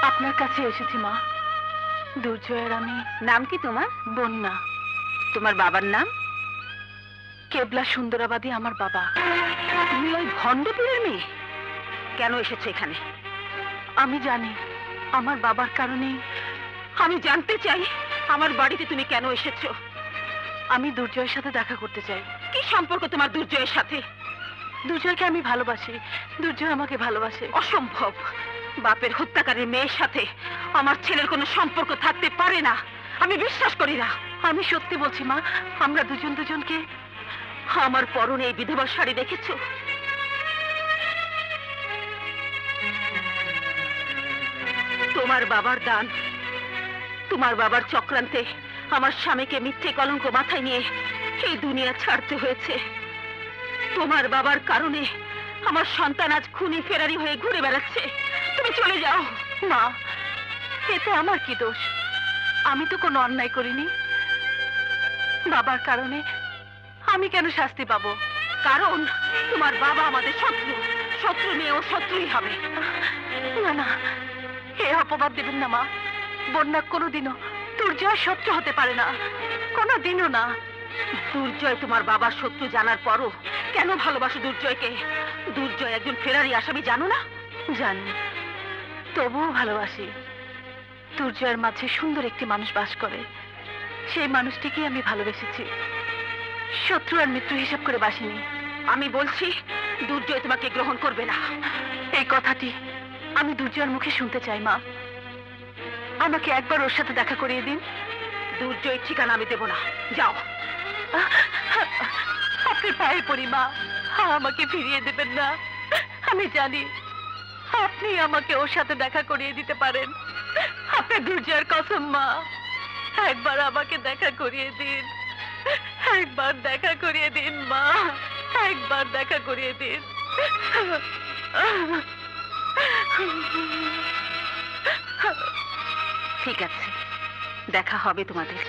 আপনার কাছে এসেছি মা। দুর্জয়ের আমি। নাম কি তোমার? বন্যা। তোমার বাবার নাম? কেবলা সুন্দরাবাদী আমার বাবা। তুমি ওই ভণ্ডপীরের মেয়ে? কেন এসেছো এখানে? আমি জানি আমার বাবার কারণেই। আমি জানতে চাই আমার বাড়িতে তুমি কেন এসেছো? আমি দুর্জয়ের সাথে দেখা করতে চাই। কি সম্পর্ক তোমার দুর্জয়ের সাথে? দুর্জয়কে আমি ভালোবাসি, দুর্জয় আমাকে ভালোবাসে। অসম্ভব। বাপের হত্যাকারীর মেয়ের সাথে আমার ছেলের কোনো সম্পর্ক থাকতে পারে না। আমি বিশ্বাস করি না। আমি সত্যি বলছি মা, আমরা দুজন দুজনকে। আমার পরনে এই বিধবার শাড়ি দেখেছো? তোমার বাবার দান, তোমার বাবার চক্রান্তে আমার স্বামীকে মিথ্যে কলঙ্ক মাথায় নিয়ে এই দুনিয়া ছাড়তে হয়েছে। তোমার বাবার কারণে আমার সন্তান আজ খুনি ফেরারি হয়ে ঘুরে বেড়াচ্ছে। তুমি চলে যাও। মা, এতে আমার কি দোষ? আমি তো কোনো অন্যায় করিনি। বাবার কারণে আমি কেন শাস্তি পাবো? কারণ তোমার বাবা আমাদের শত্রু। শত্রু নিয়েও শত্রুই হবে। না না, এ অপবাদ দেবেন না মা। বন্যা কোনোদিনও দুর্জয় শত্রু হতে পারে না, কোনোদিনও না। দুর্জয় তোমার বাবার শত্রু জানার পরও কেন ভালোবাসো দুর্জয়কে? দুর্জয় একজন ফেরারি আসামি, জানো না? জানি, তবুও ভালোবাসি। দুর্জয়ের মাঝে সুন্দর একটি মানুষ বাস করে, সেই মানুষটিকে আমি ভালোবেসেছি। শত্রু আর মিত্র হিসাব করে বাসিনি। আমি বলছি দুর্জয় তোমাকে গ্রহণ করবে না। এই কথাটি আমি দুর্জয়ের মুখে শুনতে চাই মা। আমাকে একবার ওর সাথে দেখা করিয়ে দিন। দুর্জয়ের ঠিকানা আমি দেব না, যাও। আপনার পায়ে পড়ি মা, আমাকে ফিরিয়ে দেবেন না। আমি জানি আপনি আমাকে ওর সাথে দেখা করিয়ে দিতে পারেন। আপনার দুর্জয়ের কসম মা, একবার আমাকে দেখা করিয়ে দিন। একবার দেখা করিয়ে দিন মা, একবার দেখা করিয়ে দিন। ঠিক আছে, দেখা হবে তোমাদের।